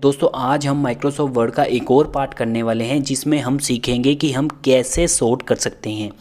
दोस्तों आज हम माइक्रोसॉफ्ट वर्ड का एक और पार्ट करने वाले हैं जिसमें हम सीखेंगे कि हम कैसे सॉर्ट कर सकते हैं।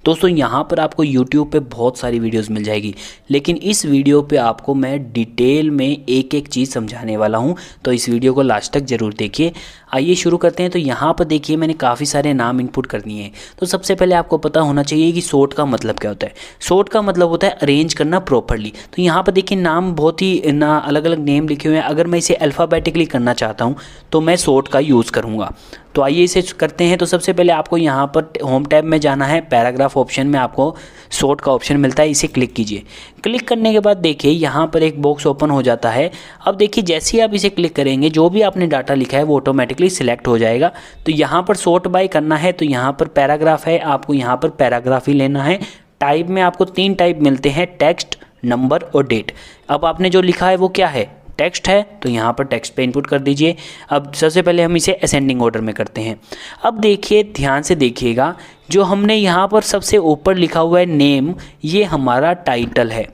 दोस्तों यहाँ पर आपको YouTube पे बहुत सारी वीडियोस मिल जाएगी, लेकिन इस वीडियो पे आपको मैं डिटेल में एक एक चीज़ समझाने वाला हूँ, तो इस वीडियो को लास्ट तक ज़रूर देखिए। आइए शुरू करते हैं। तो यहाँ पर देखिए मैंने काफ़ी सारे नाम इनपुट कर दिए हैं। तो सबसे पहले आपको पता होना चाहिए कि सॉर्ट का मतलब क्या होता है। सॉर्ट का मतलब होता है अरेंज करना प्रॉपरली। तो यहाँ पर देखिए नाम बहुत ही अलग अलग नेम लिखे हुए हैं। अगर मैं इसे अल्फ़ाबेटिकली करना चाहता हूँ तो मैं सॉर्ट का यूज़ करूँगा। तो आइए इसे करते हैं। तो सबसे पहले आपको यहाँ पर होम टैब में जाना है। पैराग्राफ ऑप्शन में आपको सॉर्ट का ऑप्शन मिलता है, इसे क्लिक कीजिए। क्लिक करने के बाद देखिए यहाँ पर एक बॉक्स ओपन हो जाता है। अब देखिए जैसे ही आप इसे क्लिक करेंगे जो भी आपने डाटा लिखा है वो ऑटोमेटिकली सिलेक्ट हो जाएगा। तो यहाँ पर सॉर्ट बाय करना है तो यहाँ पर पैराग्राफ है, आपको यहाँ पर पैराग्राफ ही लेना है। टाइप में आपको 3 टाइप मिलते हैं, टेक्स्ट, नंबर और डेट। अब आपने जो लिखा है वो क्या है, टेक्स्ट है, तो यहाँ पर टेक्स्ट पे इनपुट कर दीजिए। अब सबसे पहले हम इसे असेंडिंग ऑर्डर में करते हैं। अब देखिए ध्यान से देखिएगा, जो हमने यहाँ पर सबसे ऊपर लिखा हुआ है नेम, ये हमारा टाइटल है।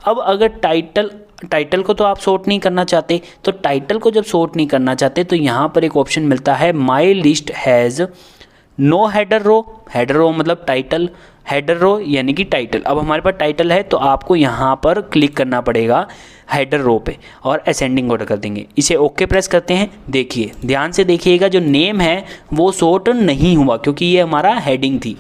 अब अगर टाइटल को तो आप सॉर्ट नहीं करना चाहते, तो टाइटल को जब सॉर्ट नहीं करना चाहते तो यहाँ पर एक ऑप्शन मिलता है, my list has no header row. Header row मतलब टाइटल, हेडर रो यानी कि टाइटल। अब हमारे पास टाइटल है तो आपको यहाँ पर क्लिक करना पड़ेगा हेडर रो पे और असेंडिंग ऑर्डर कर देंगे। इसे ओके प्रेस करते हैं। देखिए ध्यान से देखिएगा, जो नेम है वो सॉर्ट नहीं हुआ क्योंकि ये हमारा हेडिंग थी,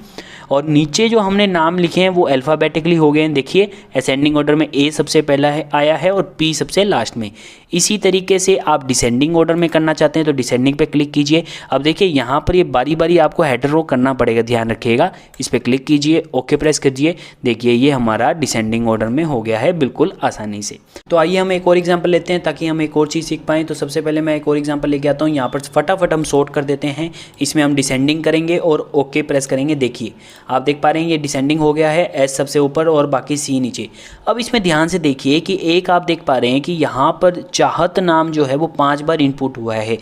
और नीचे जो हमने नाम लिखे हैं वो अल्फ़ाबेटिकली हो गए हैं। देखिए असेंडिंग ऑर्डर में ए सबसे पहला है आया है और पी सबसे लास्ट में। इसी तरीके से आप डिसेंडिंग ऑर्डर में करना चाहते हैं तो डिसेंडिंग पे क्लिक कीजिए। अब देखिए यहाँ पर ये बारी बारी आपको हेडर रो करना पड़ेगा, ध्यान रखिएगा। इस पर क्लिक कीजिए, ओके प्रेस कीजिए। देखिए ये हमारा डिसेंडिंग ऑर्डर में हो गया है बिल्कुल आसानी से। तो आइए हम एक और एग्जाम्पल लेते हैं ताकि हम एक और चीज़ सीख पाएँ। तो सबसे पहले मैं एक और एग्जाम्पल लेके आता हूँ। यहाँ पर फटाफट हम सॉर्ट कर देते हैं। इसमें हम डिसेंडिंग करेंगे और ओके प्रेस करेंगे। देखिए आप देख पा रहे हैं ये डिसेंडिंग हो गया है, एस सबसे ऊपर और बाकी सी नीचे। अब इसमें ध्यान से देखिए कि एक आप देख पा रहे हैं कि यहाँ पर चाहत नाम जो है वो 5 बार इनपुट हुआ है।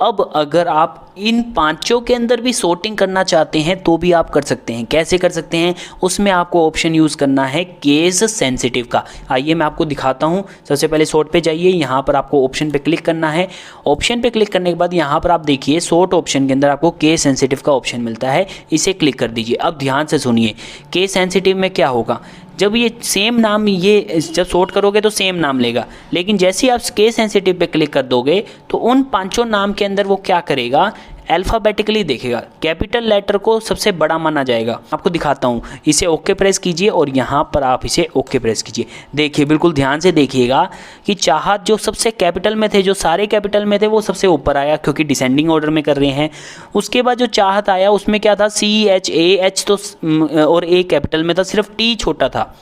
अब अगर आप इन 5 के अंदर भी सॉर्टिंग करना चाहते हैं तो भी आप कर सकते हैं। कैसे कर सकते हैं, उसमें आपको ऑप्शन यूज़ करना है केस सेंसिटिव का। आइए मैं आपको दिखाता हूं। सबसे पहले सॉर्ट पे जाइए, यहाँ पर आपको ऑप्शन पे क्लिक करना है। ऑप्शन पे क्लिक करने के बाद यहाँ पर आप देखिए सॉर्ट ऑप्शन के अंदर आपको केस सेंसिटिव का ऑप्शन मिलता है, इसे क्लिक कर दीजिए। अब ध्यान से सुनिए, केस सेंसिटिव में क्या होगा, जब ये सेम नाम, ये जब सॉर्ट करोगे तो सेम नाम लेगा, लेकिन जैसे ही आप केस सेंसिटिव पे क्लिक कर दोगे तो उन 5 नाम के अंदर वो क्या करेगा, अल्फ़ाबेटिकली देखेगा। कैपिटल लेटर को सबसे बड़ा माना जाएगा। आपको दिखाता हूँ, इसे ओके प्रेस कीजिए और यहाँ पर आप इसे ओके प्रेस कीजिए। देखिए बिल्कुल ध्यान से देखिएगा कि चाहत जो सबसे कैपिटल में थे, जो सारे कैपिटल में थे, वो सबसे ऊपर आया क्योंकि डिसेंडिंग ऑर्डर में कर रहे हैं। उसके बाद जो चाहत आया उसमें क्या था, CHAH, तो और A कैपिटल में था, सिर्फ T छोटा था।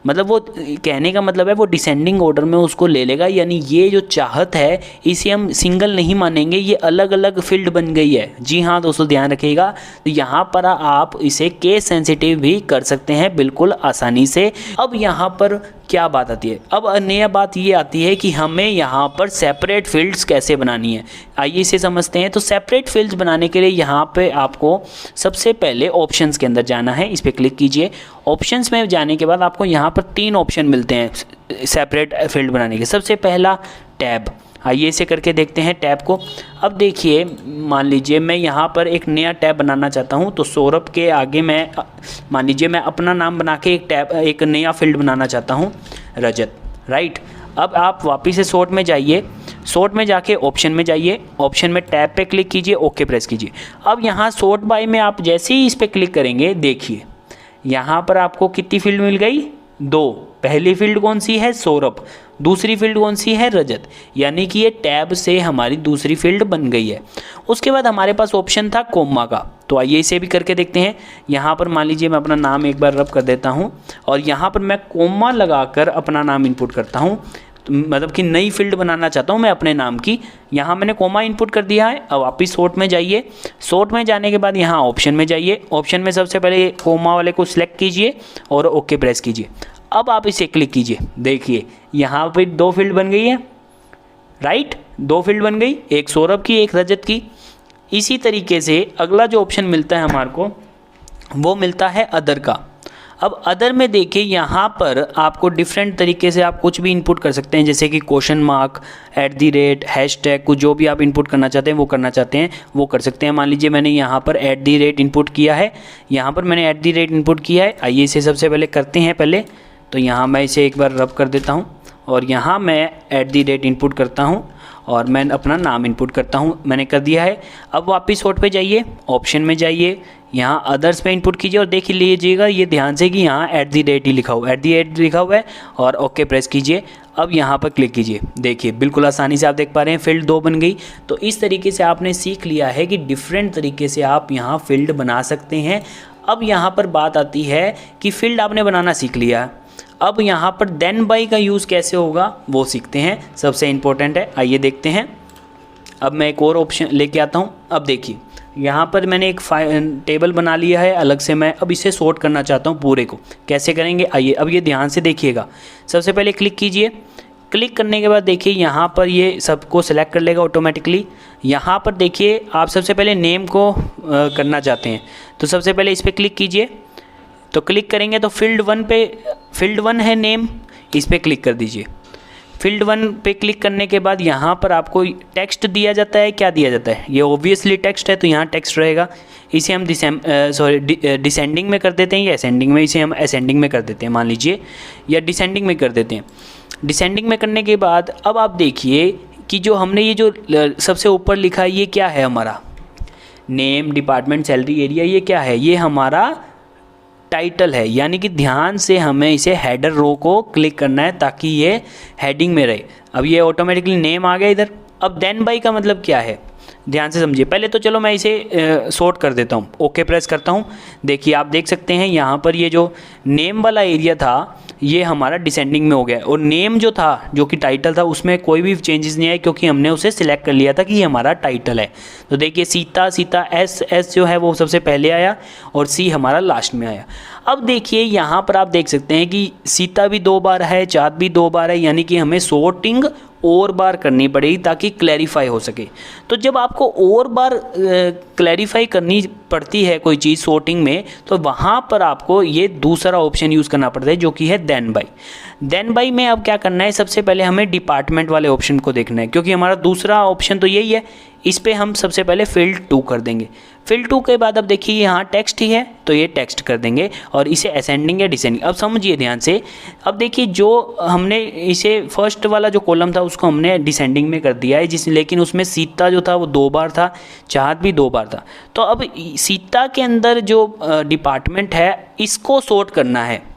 मतलब वो कहने का मतलब है वो डिसेंडिंग ऑर्डर में उसको ले लेगा, यानी ये जो चाहत है इसे हम सिंगल नहीं मानेंगे, ये अलग अलग फील्ड बन गई है। जी हाँ दोस्तों ध्यान रखिएगा। तो यहाँ पर आप इसे केस सेंसिटिव भी कर सकते हैं बिल्कुल आसानी से। अब यहाँ पर क्या बात आती है, अब नया बात ये आती है कि हमें यहाँ पर सेपरेट फील्ड्स कैसे बनानी है। आइए इसे समझते हैं। तो सेपरेट फील्ड्स बनाने के लिए यहाँ पे आपको सबसे पहले ऑप्शंस के अंदर जाना है, इस पर क्लिक कीजिए। ऑप्शंस में जाने के बाद आपको यहाँ पर 3 ऑप्शन मिलते हैं सेपरेट फील्ड बनाने के। सबसे पहला टैब, आइए इसे करके देखते हैं टैब को। अब देखिए मान लीजिए मैं यहाँ पर एक नया टैब बनाना चाहता हूँ, तो सौरभ के आगे मैं मान लीजिए मैं अपना नाम बना के एक नया फील्ड बनाना चाहता हूँ, रजत, राइट। अब आप वापस से सॉर्ट में जाइए, सॉर्ट में जाके ऑप्शन में जाइए, ऑप्शन में टैब पे क्लिक कीजिए, ओके प्रेस कीजिए। अब यहाँ सॉर्ट बाय में आप जैसे ही इस पर क्लिक करेंगे, देखिए यहाँ पर आपको कितनी फील्ड मिल गई, 2। पहली फील्ड कौन सी है, सौरभ, दूसरी फील्ड कौन सी है, रजत, यानी कि ये टैब से हमारी दूसरी फील्ड बन गई है। उसके बाद हमारे पास ऑप्शन था कोमा का, तो आइए इसे भी करके देखते हैं। यहाँ पर मान लीजिए मैं अपना नाम एक बार रब कर देता हूँ और यहाँ पर मैं कोमा लगाकर अपना नाम इनपुट करता हूँ, तो मतलब कि नई फील्ड बनाना चाहता हूँ मैं अपने नाम की। यहाँ मैंने कोमा इनपुट कर दिया है। अब वापिस सॉर्ट में जाइए, सॉर्ट में जाने के बाद यहाँ ऑप्शन में जाइए, ऑप्शन में सबसे पहले कोमा वाले को सिलेक्ट कीजिए और ओके प्रेस कीजिए। अब आप इसे क्लिक कीजिए, देखिए यहाँ पे 2 फील्ड बन गई है, राइट, 2 फील्ड बन गई, एक सौरभ की एक रजत की। इसी तरीके से अगला जो ऑप्शन मिलता है हमारे को वो मिलता है अदर का। अब अदर में देखिए यहाँ पर आपको डिफरेंट तरीके से आप कुछ भी इनपुट कर सकते हैं, जैसे कि क्वेश्चन मार्क, @ हैशटैग, कुछ जो भी आप इनपुट करना चाहते हैं वो करना चाहते हैं वो कर सकते हैं। मान लीजिए मैंने यहाँ पर @ इनपुट किया है, यहाँ पर मैंने @ इनपुट किया है। आइए इसे सबसे पहले करते हैं। पहले तो यहाँ मैं इसे एक बार रब कर देता हूँ और यहाँ मैं @ इनपुट करता हूँ और मैं अपना नाम इनपुट करता हूँ। मैंने कर दिया है। अब वापस सोर्ट पे जाइए, ऑप्शन में जाइए, यहाँ अदर्स पे इनपुट कीजिए और देख लीजिएगा ये ध्यान से कि यहाँ @ ही लिखा हुआ है, @ लिखा हुआ है और ओके प्रेस कीजिए। अब यहाँ पर क्लिक कीजिए, देखिए बिल्कुल आसानी से आप देख पा रहे हैं फील्ड 2 बन गई। तो इस तरीके से आपने सीख लिया है कि डिफरेंट तरीके से आप यहाँ फील्ड बना सकते हैं। अब यहाँ पर बात आती है कि फील्ड आपने बनाना सीख लिया, अब यहाँ पर देन बाय का यूज़ कैसे होगा वो सीखते हैं, सबसे इम्पोर्टेंट है। आइए देखते हैं। अब मैं एक और ऑप्शन लेके आता हूँ। अब देखिए यहाँ पर मैंने एक टेबल बना लिया है अलग से, मैं अब इसे सॉर्ट करना चाहता हूँ पूरे को। कैसे करेंगे आइए, अब ये ध्यान से देखिएगा। सबसे पहले क्लिक कीजिए, क्लिक करने के बाद देखिए यहाँ पर ये सबको सिलेक्ट कर लेगा ऑटोमेटिकली। यहाँ पर देखिए आप सबसे पहले नेम को करना चाहते हैं तो सबसे पहले इस पर क्लिक कीजिए। तो क्लिक करेंगे तो फील्ड 1 है नेम, इस पर क्लिक कर दीजिए। फील्ड 1 पे क्लिक करने के बाद यहाँ पर आपको टेक्स्ट दिया जाता है। क्या दिया जाता है? ये ऑब्वियसली टेक्स्ट है तो यहाँ टेक्स्ट रहेगा। इसे हम डिसेंडिंग में कर देते हैं या असेंडिंग में, इसे हम असेंडिंग में कर देते हैं मान लीजिए, या डिसेंडिंग में कर देते हैं। डिसेंडिंग में करने के बाद अब आप देखिए कि जो हमने ये जो सबसे ऊपर लिखा है ये क्या है? हमारा नेम, डिपार्टमेंट, सैलरी, एरिया, ये क्या है? ये हमारा टाइटल है। यानी कि ध्यान से हमें इसे हेडर रो को क्लिक करना है ताकि ये हेडिंग में रहे। अब ये ऑटोमेटिकली नेम आ गया इधर। अब देन बाय का मतलब क्या है, ध्यान से समझिए। पहले तो चलो मैं इसे सॉर्ट कर देता हूँ, ओके प्रेस करता हूँ। देखिए आप देख सकते हैं यहाँ पर ये जो नेम वाला एरिया था ये हमारा डिसेंडिंग में हो गया और नेम जो था, जो कि टाइटल था, उसमें कोई भी चेंजेस नहीं आए क्योंकि हमने उसे सिलेक्ट कर लिया था कि ये हमारा टाइटल है। तो देखिए सीता एस जो है वो सबसे पहले आया और सी हमारा लास्ट में आया। अब देखिए यहाँ पर आप देख सकते हैं कि सीता भी 2 बार है, चाँद भी 2 बार है, यानी कि हमें सॉर्टिंग और बार करनी पड़ेगी ताकि क्लैरिफाई हो सके। तो जब आपको और बार क्लैरिफाई करनी पड़ती है कोई चीज़ सॉर्टिंग में, तो वहाँ पर आपको ये दूसरा ऑप्शन यूज़ करना पड़ता है जो कि है देन बाय। देन बाय में अब क्या करना है, सबसे पहले हमें डिपार्टमेंट वाले ऑप्शन को देखना है क्योंकि हमारा दूसरा ऑप्शन तो यही है। इस पे हम सबसे पहले फील्ड 2 कर देंगे। फील्ड 2 के बाद अब देखिए यहाँ टेक्स्ट ही है तो ये टेक्स्ट कर देंगे और इसे असेंडिंग या डिसेंडिंग। अब समझिए ध्यान से। अब देखिए जो हमने इसे फर्स्ट वाला जो कॉलम था उसको हमने डिसेंडिंग में कर दिया है, लेकिन उसमें सीता जो था वो 2 बार था, चाँद भी 2 बार था। तो अब सीता के अंदर जो डिपार्टमेंट है इसको सॉर्ट करना है।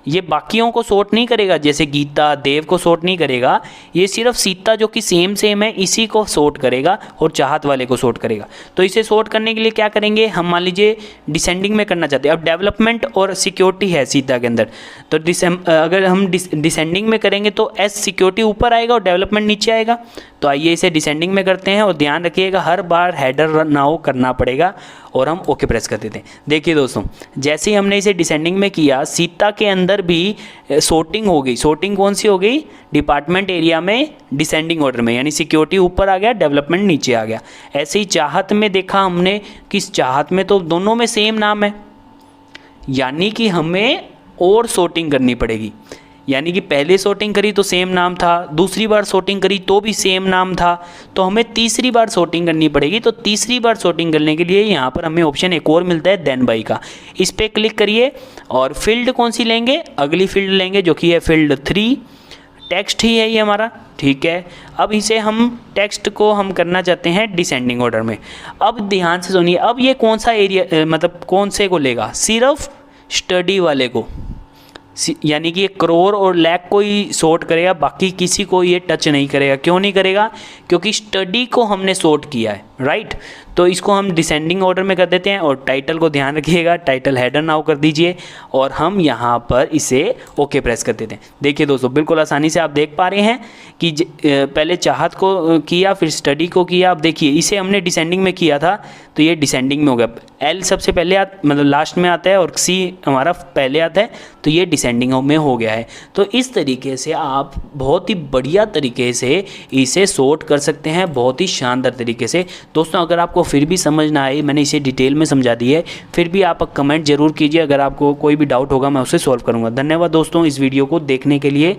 ये बाकियों को सॉर्ट नहीं करेगा, जैसे गीता, देव को सॉर्ट नहीं करेगा। ये सिर्फ सीता जो कि सेम है इसी को सॉर्ट करेगा और चाहत वाले को सॉर्ट करेगा। तो इसे सॉर्ट करने के लिए क्या करेंगे, हम मान लीजिए डिसेंडिंग में करना चाहते हैं। अब डेवलपमेंट और सिक्योरिटी है सीता के अंदर, तो अगर हम डिसेंडिंग में करेंगे तो एस सिक्योरिटी ऊपर आएगा और डेवलपमेंट नीचे आएगा। तो आइए इसे डिसेंडिंग में करते हैं और ध्यान रखिएगा हर बार हेडर नाउ करना पड़ेगा और हम ओके प्रेस कर देते हैं। देखिए दोस्तों, जैसे ही हमने इसे डिसेंडिंग में किया सीता के अंदर भी सॉर्टिंग हो गई। सॉर्टिंग कौन सी हो गई? डिपार्टमेंट एरिया में डिसेंडिंग ऑर्डर में, यानी सिक्योरिटी ऊपर आ गया, डेवलपमेंट नीचे आ गया। ऐसे ही चाहत में देखा हमने कि चाहत में तो दोनों में सेम नाम है, यानी कि हमें और सॉर्टिंग करनी पड़ेगी। यानी कि पहले सॉर्टिंग करी तो सेम नाम था, दूसरी बार सॉर्टिंग करी तो भी सेम नाम था, तो हमें तीसरी बार सॉर्टिंग करनी पड़ेगी। तो तीसरी बार सॉर्टिंग करने के लिए यहाँ पर हमें ऑप्शन एक और मिलता है देन बाय का। इस पर क्लिक करिए और फील्ड कौन सी लेंगे? अगली फील्ड लेंगे जो कि है फील्ड 3। टेक्स्ट ही है ये हमारा, ठीक है। अब इसे हम टेक्स्ट को हम करना चाहते हैं डिसेंडिंग ऑर्डर में। अब ध्यान से सुनिए, अब ये कौन सा एरिया मतलब कौन से को लेगा? सिर्फ स्टडी वाले को, यानी कि ये करोड़ और लैख को ही सॉर्ट करेगा, बाकी किसी को ये टच नहीं करेगा। क्यों नहीं करेगा? क्योंकि स्टडी को हमने सॉर्ट किया है, राइट। तो इसको हम डिसेंडिंग ऑर्डर में कर देते हैं और टाइटल को ध्यान रखिएगा, टाइटल हेडर नाउ कर दीजिए और हम यहाँ पर इसे ओके प्रेस कर देते हैं। देखिए दोस्तों, बिल्कुल आसानी से आप देख पा रहे हैं कि पहले चाहत को किया, फिर स्टडी को किया। अब देखिए इसे हमने डिसेंडिंग में किया था तो ये डिसेंडिंग में हो गया। एल सबसे पहले मतलब लास्ट में आता है और सी हमारा पहले आता है, तो ये डिसेंडिंग में हो गया है। तो इस तरीके से आप बहुत ही बढ़िया तरीके से इसे सॉर्ट कर सकते हैं, बहुत ही शानदार तरीके से। दोस्तों अगर आपको फिर भी समझ ना आई, मैंने इसे डिटेल में समझा दी है, फिर भी आप कमेंट जरूर कीजिए। अगर आपको कोई भी डाउट होगा मैं उसे सॉल्व करूँगा। धन्यवाद दोस्तों इस वीडियो को देखने के लिए।